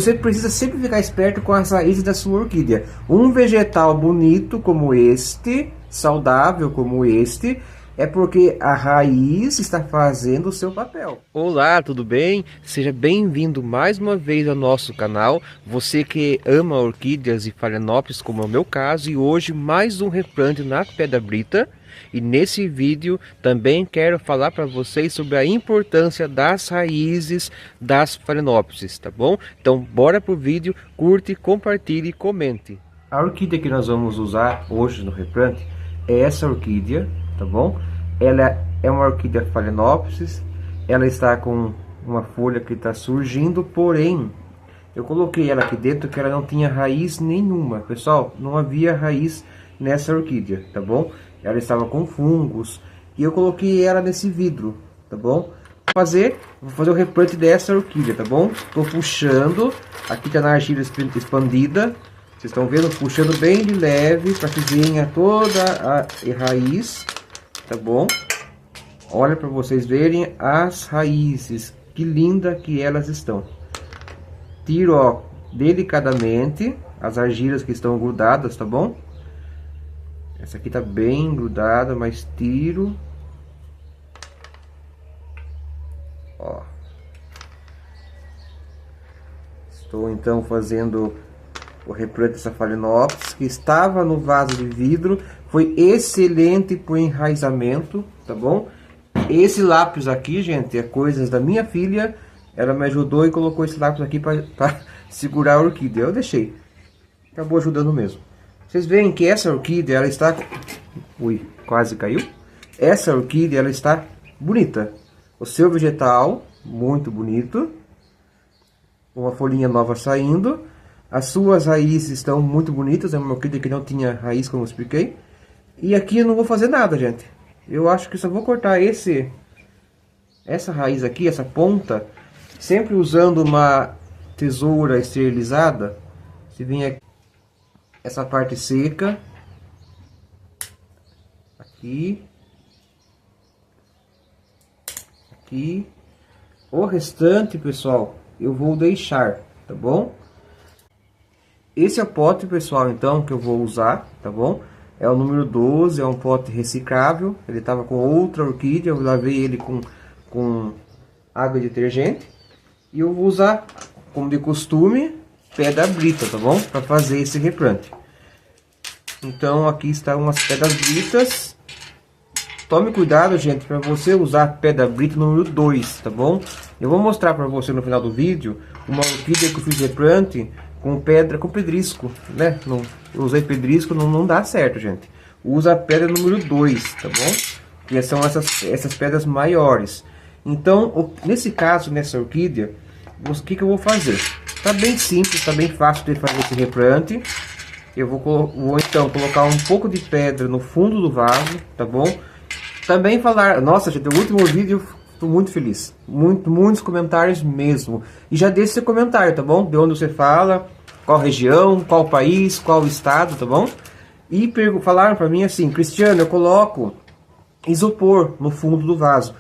Você precisa sempre ficar esperto com as raízes da sua orquídea. Um vegetal bonito como este, saudável como este, é porque a raiz está fazendo o seu papel. Olá, tudo bem? Seja bem-vindo mais uma vez ao nosso canal. Você que ama orquídeas e phalaenopsis, como é o meu caso, e hoje mais um replante na Pedra Brita. E nesse vídeo também quero falar para vocês sobre a importância das raízes das phalaenopsis, tá bom? Então bora pro vídeo, curte, compartilhe e comente. A orquídea que nós vamos usar hoje no replante é essa orquídea, tá bom? Ela é uma orquídea phalaenopsis, ela está com uma folha que está surgindo, porém eu coloquei ela aqui dentro que ela não tinha raiz nenhuma, pessoal, não havia raiz nessa orquídea, tá bom? Ela estava com fungos e eu coloquei ela nesse vidro, tá bom? Vou fazer o replante dessa orquídea, tá bom? Estou puxando, aqui está na argila expandida, vocês estão vendo? Puxando bem de leve para que venha toda a raiz, tá bom? Olha para vocês verem as raízes, que linda que elas estão. Tiro, ó, delicadamente as argilas que estão grudadas, tá bom? Essa aqui tá bem grudada, mas tiro. Ó. Estou então fazendo o replante dessa phalaenopsis que estava no vaso de vidro. Foi excelente para o enraizamento, tá bom? Esse lápis aqui, gente, é coisas da minha filha. Ela me ajudou e colocou esse lápis aqui para segurar a orquídea. Eu deixei. Acabou ajudando mesmo. Vocês veem que essa orquídea, ela está... Ui, quase caiu. Essa orquídea, ela está bonita. O seu vegetal, muito bonito. Uma folhinha nova saindo. As suas raízes estão muito bonitas. É uma orquídea que não tinha raiz, como eu expliquei. E aqui eu não vou fazer nada, gente. Eu acho que só vou cortar essa raiz aqui, essa ponta, sempre usando uma tesoura esterilizada. Se vem aqui essa parte seca, aqui, aqui. O restante, pessoal, eu vou deixar, tá bom? Esse é o pote, pessoal, então, que eu vou usar, tá bom? É o número 12, é um pote reciclável. Ele estava com outra orquídea, eu lavei ele com água e detergente. E eu vou usar, como de costume, Pedra Brita, tá bom? Para fazer esse replante. Então aqui estão as pedras britas. Tome cuidado, gente, para você usar Pedra Brita número 2, tá bom? Eu vou mostrar para você no final do vídeo uma orquídea que eu fiz replante com pedrisco, né? Eu usei pedrisco, não dá certo, gente. Usa a pedra número 2, tá bom? Que são essas pedras maiores. Então, nesse caso, nessa orquídea, o que eu vou fazer? Tá bem simples, tá bem fácil de fazer esse replante. Eu vou então colocar um pouco de pedra no fundo do vaso, tá bom? Também falar, nossa gente, o último vídeo estou muito feliz, muitos comentários mesmo. E já deixe seu comentário, tá bom? De onde você fala, qual região, qual país, qual estado, tá bom? E falaram para mim assim, Cristiano, eu coloco isopor no fundo do vaso.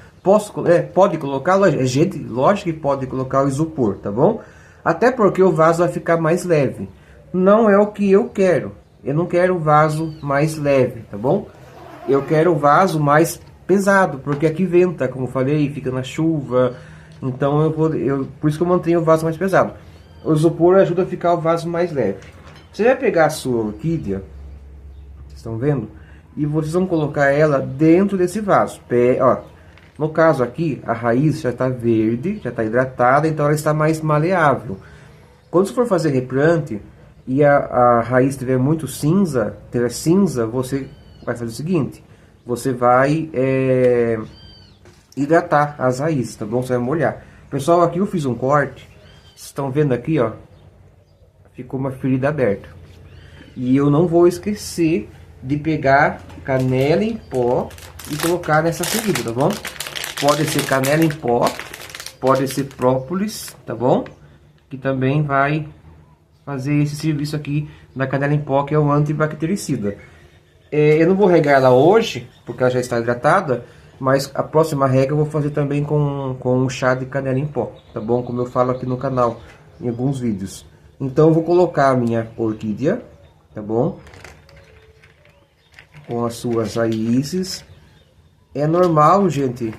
Pode colocar, gente, lógico que pode colocar o isopor, tá bom? Até porque o vaso vai ficar mais leve. Não é o que eu quero. Eu não quero o vaso mais leve, tá bom? Eu quero o vaso mais pesado, porque aqui venta, como eu falei, fica na chuva. Então por isso que eu mantenho o vaso mais pesado. O isopor ajuda a ficar o vaso mais leve. Você vai pegar a sua orquídea, vocês estão vendo? E vocês vão colocar ela dentro desse vaso. Ó, no caso aqui, a raiz já está verde, já está hidratada, então ela está mais maleável. Quando você for fazer replante e a raiz estiver muito cinza, você vai fazer o seguinte: você vai hidratar as raízes, tá bom? Você vai molhar. Pessoal, aqui eu fiz um corte. Vocês estão vendo aqui, ó, ficou uma ferida aberta. E eu não vou esquecer de pegar canela em pó e colocar nessa ferida, tá bom? Pode ser canela em pó, pode ser própolis, tá bom? Que também vai fazer esse serviço aqui da canela em pó, que é um antibactericida. Eu não vou regar ela hoje, porque ela já está hidratada, mas a próxima rega eu vou fazer também com um chá de canela em pó, tá bom? Como eu falo aqui no canal, em alguns vídeos. Então eu vou colocar a minha orquídea, tá bom? Com as suas raízes. É normal, gente,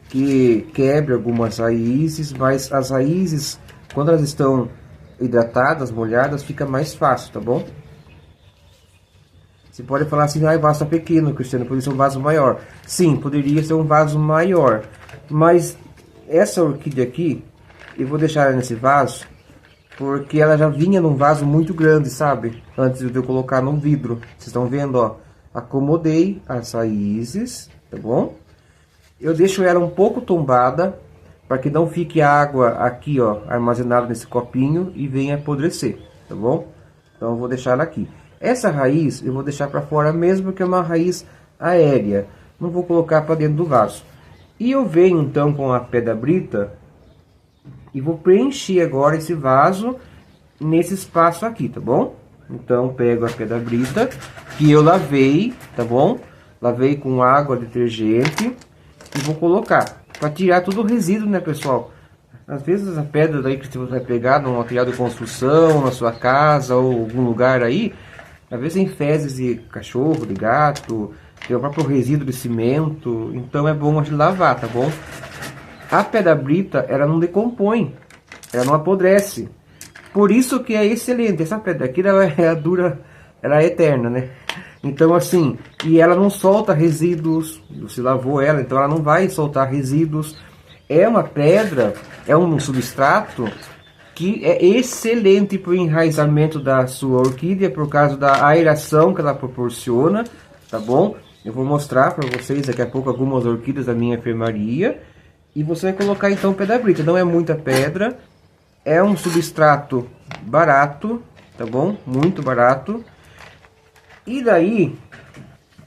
que quebre algumas raízes, mas as raízes, quando elas estão hidratadas, molhadas, fica mais fácil, tá bom? Você pode falar assim, ah, o vaso tá pequeno, Cristiano, poderia ser um vaso maior. Sim, poderia ser um vaso maior, mas essa orquídea aqui, eu vou deixar ela nesse vaso, porque ela já vinha num vaso muito grande, sabe? Antes de eu colocar no vidro. Vocês estão vendo, ó? Acomodei as raízes, tá bom? Eu deixo ela um pouco tombada, para que não fique água aqui, ó, armazenada nesse copinho e venha apodrecer, tá bom? Então eu vou deixar ela aqui. Essa raiz eu vou deixar para fora mesmo, porque é uma raiz aérea. Não vou colocar para dentro do vaso. E eu venho então com a pedra brita e vou preencher agora esse vaso nesse espaço aqui, tá bom? Então pego a pedra brita que eu lavei, tá bom? Lavei com água, detergente e vou colocar para tirar todo o resíduo, né, pessoal? Às vezes a pedra daí que você vai pegar num material de construção, na sua casa ou algum lugar aí, às vezes tem fezes de cachorro, de gato, tem o próprio resíduo de cimento, então é bom a gente lavar, tá bom? A pedra brita, ela não decompõe, ela não apodrece. Por isso que é excelente. Essa pedra aqui, ela é dura, ela é eterna, né? Então assim, e ela não solta resíduos, você lavou ela, então ela não vai soltar resíduos. É uma pedra, é um substrato que é excelente para o enraizamento da sua orquídea, por causa da aeração que ela proporciona, tá bom? Eu vou mostrar para vocês daqui a pouco algumas orquídeas da minha enfermaria. E você vai colocar então pedra brita, não é muita pedra, é um substrato barato, tá bom? Muito barato. E daí,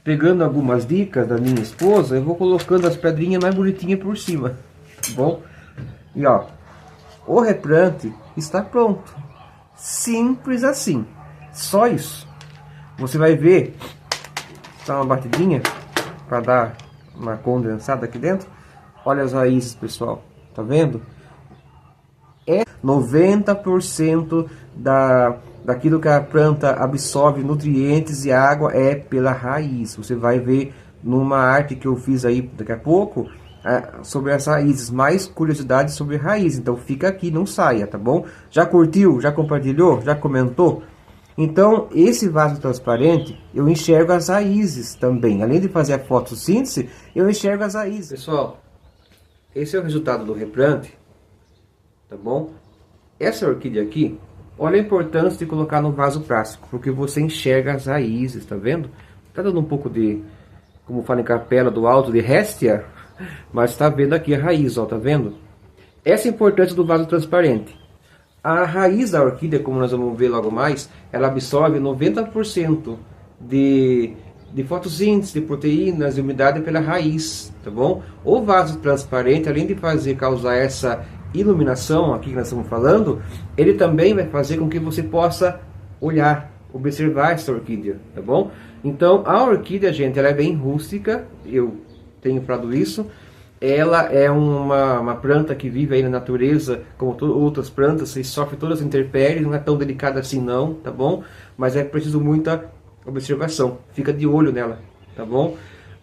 pegando algumas dicas da minha esposa, eu vou colocando as pedrinhas mais bonitinhas por cima, tá bom? E ó, o replante está pronto. Simples assim. Só isso. Você vai ver, dá uma batidinha para dar uma condensada aqui dentro. Olha as raízes, pessoal. Tá vendo? É 90% daquilo que a planta absorve nutrientes e água é pela raiz. Você vai ver numa arte que eu fiz aí daqui a pouco sobre as raízes, mais curiosidades sobre raiz. Então fica aqui, não saia, tá bom? Já curtiu? Já compartilhou? Já comentou? Então esse vaso transparente eu enxergo as raízes também. Além de fazer a fotossíntese, eu enxergo as raízes. Pessoal, esse é o resultado do replante, tá bom? Essa orquídea aqui, olha a importância de colocar no vaso plástico, porque você enxerga as raízes, tá vendo? Tá dando um pouco de, como fala em Capela do Alto, de réstia, mas tá vendo aqui a raiz, ó, tá vendo? Essa é a importância do vaso transparente. A raiz da orquídea, como nós vamos ver logo mais, ela absorve 90% de fotossíntese, de proteínas e umidade pela raiz, tá bom? O vaso transparente, além de causar essa iluminação aqui que nós estamos falando, ele também vai fazer com que você possa olhar, observar essa orquídea, tá bom? Então a orquídea, gente, ela é bem rústica, eu tenho falado isso. Ela é uma planta que vive aí na natureza, como outras plantas, e sofre todas as intempéries, não é tão delicada assim não, tá bom? Mas é preciso muita observação, fica de olho nela, tá bom?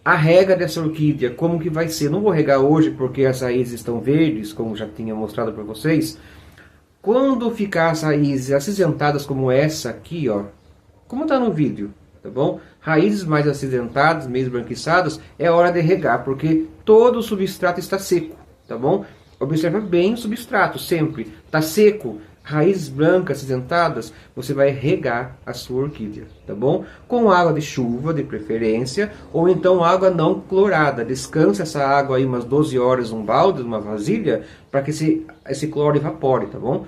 A rega dessa orquídea, como que vai ser? Não vou regar hoje porque as raízes estão verdes, como já tinha mostrado para vocês. Quando ficar as raízes acinzentadas como essa aqui, ó, como está no vídeo, tá bom? Raízes mais acinzentadas, meio esbranquiçadas, é hora de regar, porque todo o substrato está seco, tá bom? Observa bem o substrato, sempre. Está seco, raízes brancas, acinzentadas, você vai regar a sua orquídea, tá bom? Com água de chuva, de preferência, ou então água não clorada. Descansa essa água aí umas 12 horas num balde, numa vasilha, para que esse cloro evapore, tá bom?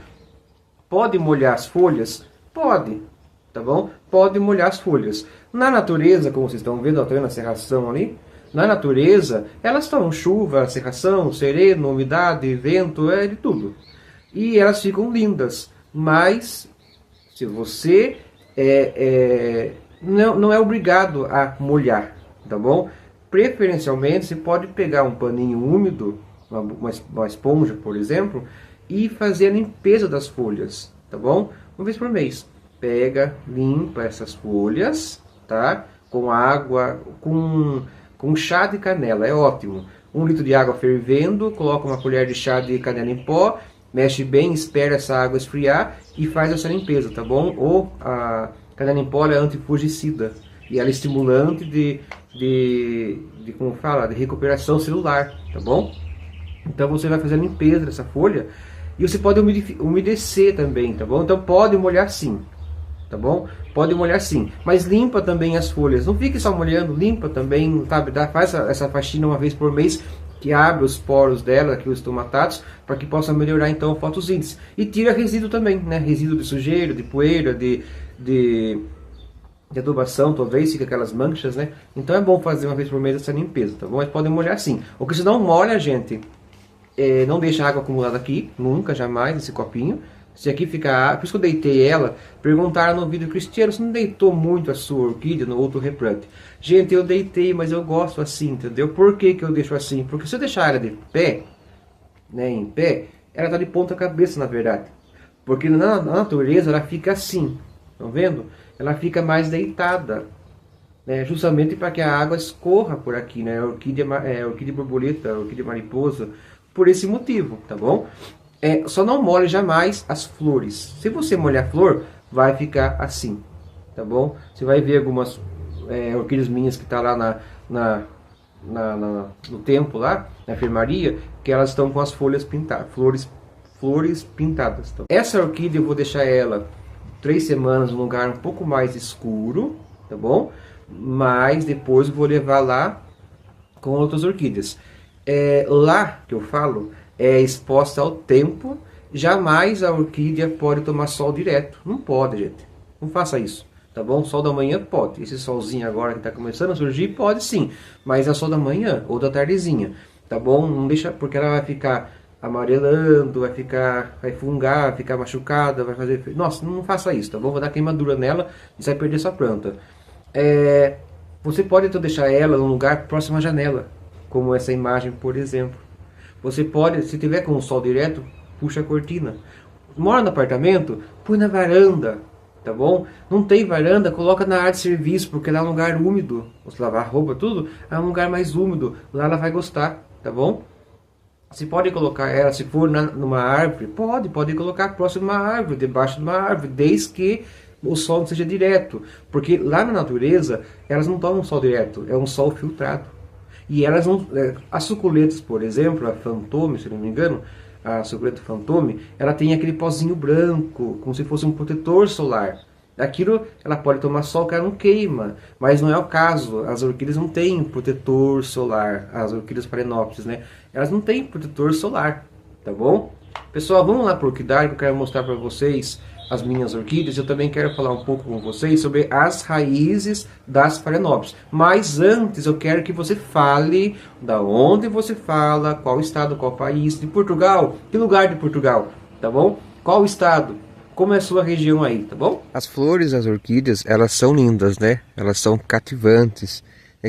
Pode molhar as folhas? Pode, tá bom? Pode molhar as folhas. Na natureza, como vocês estão vendo, ó, tá vendo a serração ali? Na natureza, elas estão chuva, serração, sereno, umidade, vento, é de tudo. E elas ficam lindas, mas se você não é obrigado a molhar, tá bom? Preferencialmente, você pode pegar um paninho úmido, uma esponja, por exemplo, e fazer a limpeza das folhas, tá bom? Uma vez por mês. Pega, limpa essas folhas, tá? Com água, com chá de canela, é ótimo. 1 litro de água fervendo, coloca uma colher de chá de canela em pó, mexe bem, espera essa água esfriar e faz essa limpeza, tá bom? Ou a canela em pó é antifugicida e ela é estimulante como fala, de recuperação celular, tá bom? Então você vai fazer a limpeza dessa folha e você pode umedecer também, tá bom? Então pode molhar sim, tá bom? Pode molhar sim, mas limpa também as folhas, não fique só molhando, limpa também, sabe? Faz essa faxina uma vez por mês, que abre os poros dela, aqui os estomatatos, para que possa melhorar então a fotossíntese. E tira resíduo também, né? Resíduo de sujeira, de poeira, de adubação, talvez, fica aquelas manchas, né? Então é bom fazer uma vez por mês essa limpeza, tá bom? Mas podem molhar sim. O que se não molha, gente, não deixa a água acumulada aqui, nunca, jamais, nesse copinho. Se aqui ficar, por isso que eu deitei ela, perguntaram no vídeo: Cristiano, você não deitou muito a sua orquídea no outro replante? Gente, eu deitei, mas eu gosto assim, entendeu? Por que que eu deixo assim? Porque se eu deixar ela de pé, né, em pé, ela tá de ponta cabeça, na verdade. Porque na natureza ela fica assim, estão vendo? Ela fica mais deitada, né, justamente para que a água escorra por aqui, né? Orquídea borboleta, orquídea mariposa, por esse motivo, tá bom? Só não molhe jamais as flores. Se você molhar a flor, vai ficar assim, tá bom? Você vai ver algumas orquídeas minhas que tá lá no templo lá, na enfermaria, que elas estão com as folhas pintadas, flores pintadas. Tá? Essa orquídea eu vou deixar ela 3 semanas num lugar um pouco mais escuro, tá bom? Mas depois eu vou levar lá com outras orquídeas. Lá que eu falo é exposta ao tempo, jamais a orquídea pode tomar sol direto. Não pode, gente. Não faça isso, tá bom? Sol da manhã pode. Esse solzinho agora que está começando a surgir, pode sim. Mas é sol da manhã ou da tardezinha, tá bom? Não deixa, porque ela vai ficar amarelando, vai fungar, vai ficar machucada, vai fazer... Nossa, não faça isso, tá bom? Vai dar queimadura nela e você vai perder sua planta. Você pode então deixar ela num lugar próximo à janela, como essa imagem, por exemplo. Você pode, se tiver com o sol direto, puxa a cortina. Mora no apartamento, põe na varanda, tá bom? Não tem varanda, coloca na área de serviço, porque lá é um lugar úmido. Você lavar roupa, tudo, é um lugar mais úmido. Lá ela vai gostar, tá bom? Você pode colocar ela, se for numa árvore, pode colocar próximo a uma árvore, debaixo de uma árvore, desde que o sol não seja direto. Porque lá na natureza, elas não tomam sol direto, é um sol filtrado. E elas não... As suculentas, por exemplo, a Fantôme, se não me engano, a suculenta Fantôme, ela tem aquele pozinho branco, como se fosse um protetor solar. Aquilo, ela pode tomar sol que ela não queima, mas não é o caso. As orquídeas não têm protetor solar, as orquídeas Phalaenopsis, né? Elas não têm protetor solar, tá bom? Pessoal, vamos lá para o orquidário que eu quero mostrar para vocês as minhas orquídeas. Eu também quero falar um pouco com vocês sobre as raízes das Phalaenopsis. Mas antes eu quero que você fale da onde você fala, qual estado, qual país. De Portugal? Que lugar de Portugal? Tá bom? Qual estado? Como é a sua região aí, tá bom? As flores das orquídeas, elas são lindas, né? Elas são cativantes.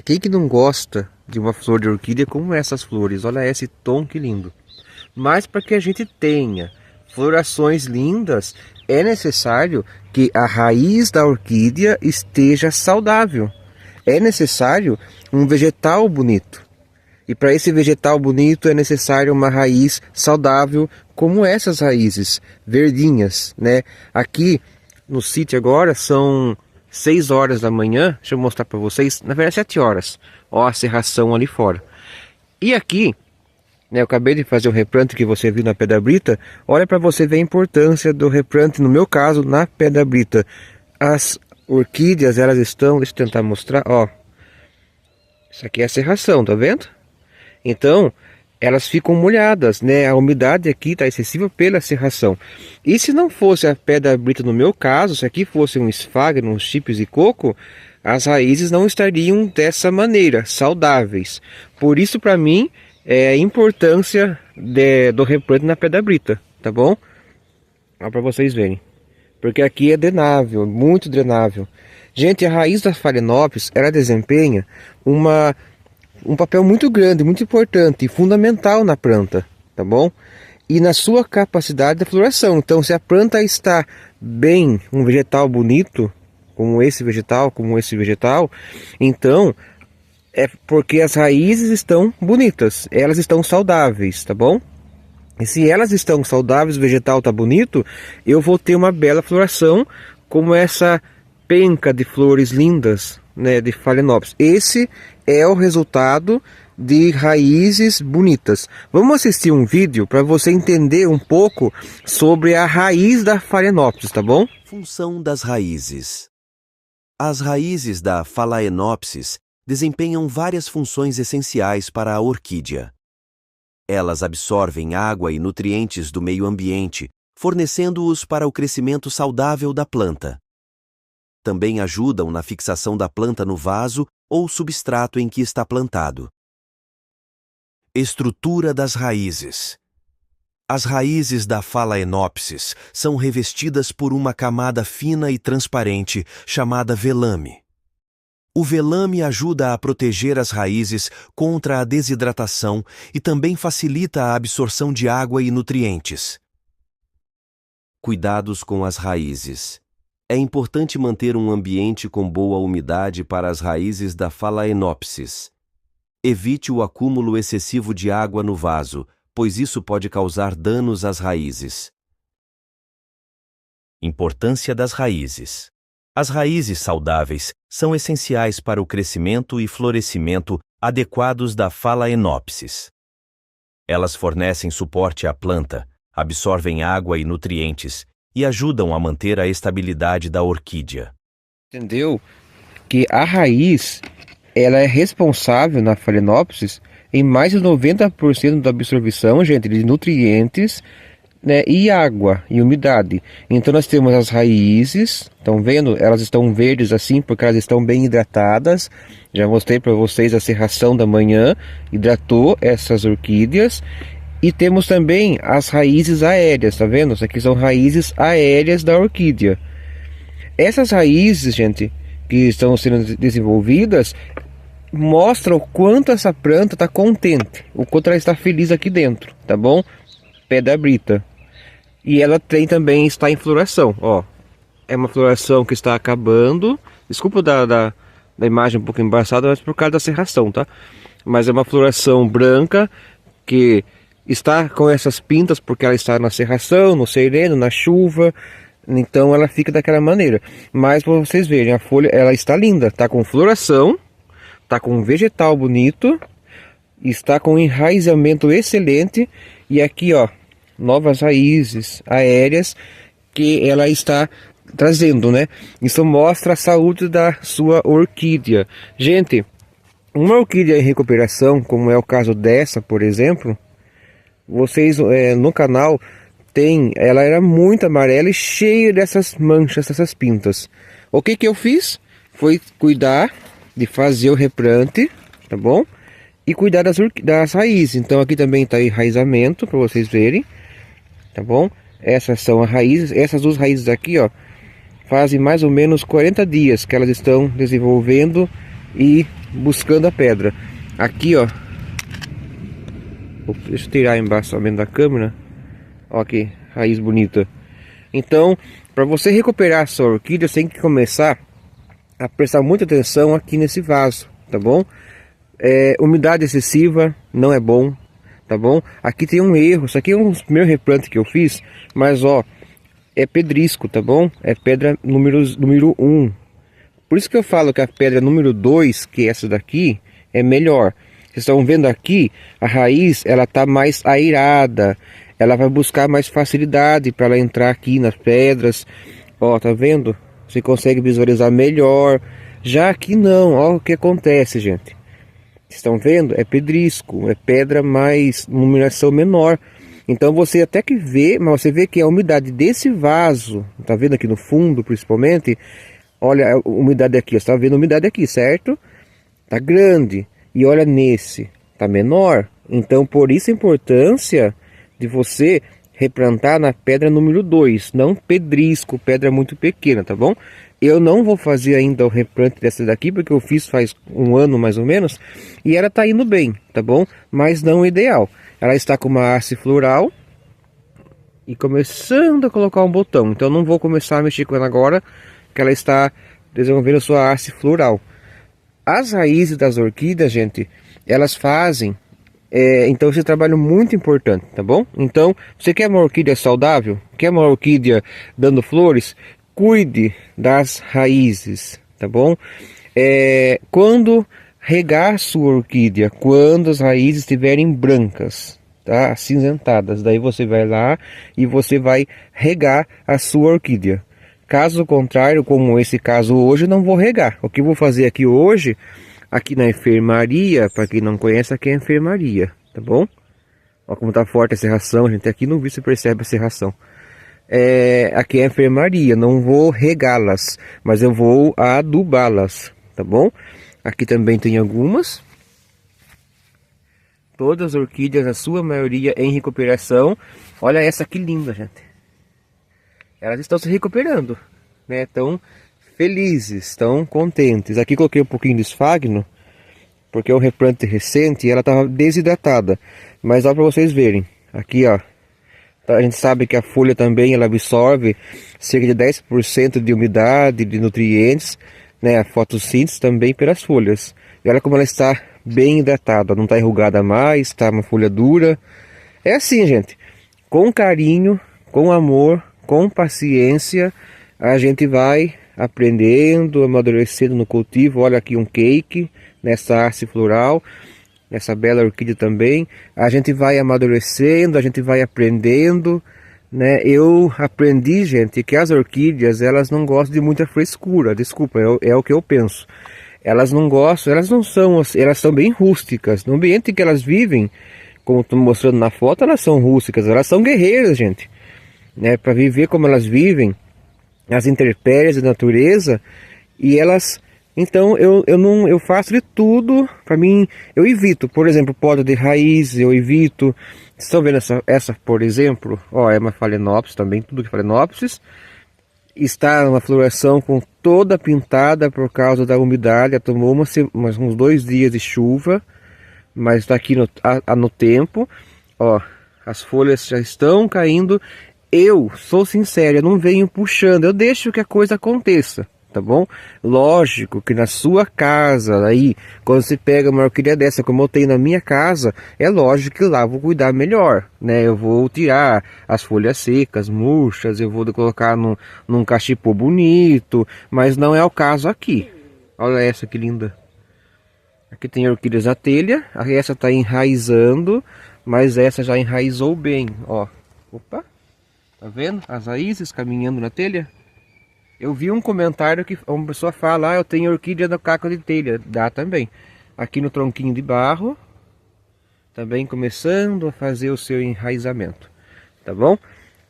Quem que não gosta de uma flor de orquídea como essas flores? Olha esse tom que lindo. Mas para que a gente tenha florações lindas, é necessário que a raiz da orquídea esteja saudável. É necessário um vegetal bonito. E para esse vegetal bonito é necessário uma raiz saudável, como essas raízes verdinhas, né? Aqui no sítio agora são 6 horas da manhã. Deixa eu mostrar para vocês. Na verdade 7 horas. Ó a serração ali fora. E aqui, né, eu acabei de fazer o replante que você viu na pedra brita. Olha para você ver a importância do replante, no meu caso, na pedra brita. As orquídeas, elas estão... Deixa eu tentar mostrar, ó. Isso aqui é a serração, tá vendo? Então, elas ficam molhadas, né? A umidade aqui está excessiva pela serração. E se não fosse a pedra brita no meu caso, se aqui fosse um esfagno, uns chips de coco, as raízes não estariam dessa maneira, saudáveis. Por isso, para mim, é a importância do replante na pedra brita, tá bom? Olha para vocês verem. Porque aqui é drenável, muito drenável. Gente, a raiz da Phalaenopsis, ela desempenha um papel muito grande, muito importante e fundamental na planta, tá bom? e na sua capacidade de floração. Então, se a planta está bem, um vegetal bonito, como esse vegetal, então é porque as raízes estão bonitas, elas estão saudáveis, tá bom? E se elas estão saudáveis, o vegetal está bonito, eu vou ter uma bela floração, como essa penca de flores lindas, né, de Phalaenopsis. Esse é o resultado de raízes bonitas. Vamos assistir um vídeo para você entender um pouco sobre a raiz da Phalaenopsis, tá bom? Função das raízes. As raízes da Phalaenopsis desempenham várias funções essenciais para a orquídea. Elas absorvem água e nutrientes do meio ambiente, fornecendo-os para o crescimento saudável da planta. Também ajudam na fixação da planta no vaso ou substrato em que está plantado. Estrutura das raízes. As raízes da Phalaenopsis são revestidas por uma camada fina e transparente chamada velame. O velame ajuda a proteger as raízes contra a desidratação e também facilita a absorção de água e nutrientes. Cuidados com as raízes. É importante manter um ambiente com boa umidade para as raízes da Phalaenopsis. Evite o acúmulo excessivo de água no vaso, pois isso pode causar danos às raízes. Importância das raízes. As raízes saudáveis são essenciais para o crescimento e florescimento adequados da Phalaenopsis. Elas fornecem suporte à planta, absorvem água e nutrientes e ajudam a manter a estabilidade da orquídea. Entendeu que a raiz ela é responsável na Phalaenopsis em mais de 90% da absorção, gente, de nutrientes, né, e água e umidade. Então nós temos as raízes, estão vendo? Elas estão verdes assim porque elas estão bem hidratadas. Já mostrei para vocês a serração da manhã, hidratou essas orquídeas. E temos também as raízes aéreas, tá vendo? Isso aqui são raízes aéreas da orquídea. Essas raízes, gente, que estão sendo desenvolvidas, mostram o quanto essa planta está contente, o quanto ela está feliz aqui dentro, tá bom? Pedra brita. E ela também está em floração, ó. É uma floração que está acabando. Desculpa da imagem um pouco embaçada, mas por causa da serração, tá? Mas é uma floração branca que está com essas pintas porque ela está na serração, no sereno, na chuva. Então ela fica daquela maneira. Mas para vocês verem, a folha ela está linda, tá com floração, tá com um vegetal bonito, está com um enraizamento excelente. E aqui, ó, novas raízes aéreas que ela está trazendo, né? Isso mostra a saúde da sua orquídea. Gente, uma orquídea em recuperação, como é o caso dessa, por exemplo, vocês no canal tem, ela era muito amarela e cheia dessas manchas, dessas pintas. O que eu fiz? Foi cuidar de fazer o replante, tá bom? E cuidar das raízes. Então aqui também está enraizamento para vocês verem, tá bom? Essas são as raízes. Essas duas raízes aqui, ó, fazem mais ou menos 40 dias que elas estão desenvolvendo e buscando a pedra. Aqui, ó, deixa eu tirar o embaçamento da câmera. Ó, aqui, raiz bonita. Então, para você recuperar a sua orquídea, você tem que começar a prestar muita atenção aqui nesse vaso, tá bom? Umidade excessiva não é bom, tá bom? Aqui tem um erro, isso aqui é um dos primeiros replantes que eu fiz, mas ó, é pedrisco, tá bom? É pedra número 1. Por isso que eu falo que a pedra número 2, que é essa daqui, é melhor. Vocês estão vendo aqui, a raiz, ela tá mais airada, ela vai buscar mais facilidade para ela entrar aqui nas pedras. Ó, tá vendo? Você consegue visualizar melhor. Já aqui não, ó o que acontece, gente. Vocês estão vendo? É pedrisco, é pedra mais numeração menor. Então você até que vê, mas você vê que a umidade desse vaso, tá vendo aqui no fundo principalmente? Olha a umidade aqui, você tá vendo a umidade aqui, certo? Tá grande. E olha nesse, tá menor. Então por isso a importância de você replantar na pedra número 2, não pedrisco, pedra muito pequena, tá bom? Eu não vou fazer ainda o replante dessa daqui, porque eu fiz faz um ano mais ou menos, e ela tá indo bem, tá bom? Mas não ideal. Ela está com uma haste floral, e começando a colocar um botão. Então não vou começar a mexer com ela agora, que ela está desenvolvendo a sua haste floral. As raízes das orquídeas, gente, elas fazem então esse trabalho muito importante, tá bom? Então, você quer uma orquídea saudável? Quer uma orquídea dando flores? Cuide das raízes, tá bom? Quando regar sua orquídea, quando as raízes estiverem brancas, tá? Acinzentadas, daí você vai lá e você vai regar a sua orquídea. Caso contrário, como esse caso hoje, eu não vou regar. O que eu vou fazer aqui hoje, aqui na enfermaria, para quem não conhece, aqui é a enfermaria, tá bom? Olha como tá forte a serração, gente. Aqui no vídeo você percebe a serração. Aqui é a enfermaria, não vou regá-las, mas eu vou adubá-las, tá bom? Aqui também tem algumas. Todas as orquídeas, a sua maioria em recuperação. Olha essa que linda, gente. Elas estão se recuperando, né? Estão felizes, estão contentes. Aqui coloquei um pouquinho de esfagno, porque é um replante recente e ela estava desidratada. Mas dá para vocês verem. Aqui, ó. A gente sabe que a folha também ela absorve cerca de 10% de umidade, de nutrientes, né? A fotossíntese também pelas folhas. E olha como ela está bem hidratada, não está enrugada mais, está uma folha dura. É assim, gente. Com carinho, com amor, com paciência, a gente vai aprendendo, amadurecendo no cultivo. Olha aqui um cake nessa haste floral, nessa bela orquídea também. A gente vai amadurecendo, a gente vai aprendendo, né? Eu aprendi, gente, que as orquídeas, elas não gostam de muita frescura. Desculpa, é o que eu penso. Elas não gostam, elas não são, elas são bem rústicas. No ambiente que elas vivem, como estou mostrando na foto, elas são rústicas, elas são guerreiras, gente. Né, para viver como elas vivem, as intempéries da natureza, e elas, então eu faço de tudo. Para mim, eu evito, por exemplo, poda de raiz, eu evito. Vocês estão vendo essa, por exemplo, ó, é uma Phalaenopsis também, tudo que é Phalaenopsis, está numa floração com toda pintada por causa da umidade. Ela tomou uns 2 dias de chuva, mas está aqui no tempo, ó, as folhas já estão caindo. Eu sou sincero, eu não venho puxando, eu deixo que a coisa aconteça, tá bom? Lógico que na sua casa, aí, quando você pega uma orquídea dessa, como eu tenho na minha casa, é lógico que lá eu vou cuidar melhor, né? Eu vou tirar as folhas secas, murchas, eu vou colocar num cachepô bonito, mas não é o caso aqui. Olha essa que linda. Aqui tem orquídeas na telha, essa está enraizando, mas essa já enraizou bem, ó. Opa! Tá vendo? As raízes caminhando na telha. Eu vi um comentário que uma pessoa fala: eu tenho orquídea no caco de telha. Dá também. Aqui no tronquinho de barro. Também começando a fazer o seu enraizamento. Tá bom?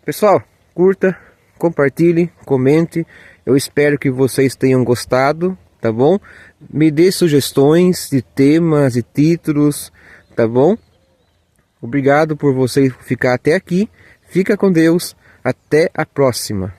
Pessoal, curta, compartilhe, comente. Eu espero que vocês tenham gostado. Tá bom? Me dê sugestões de temas e títulos. Tá bom? Obrigado por você ficar até aqui. Fica com Deus. Até a próxima.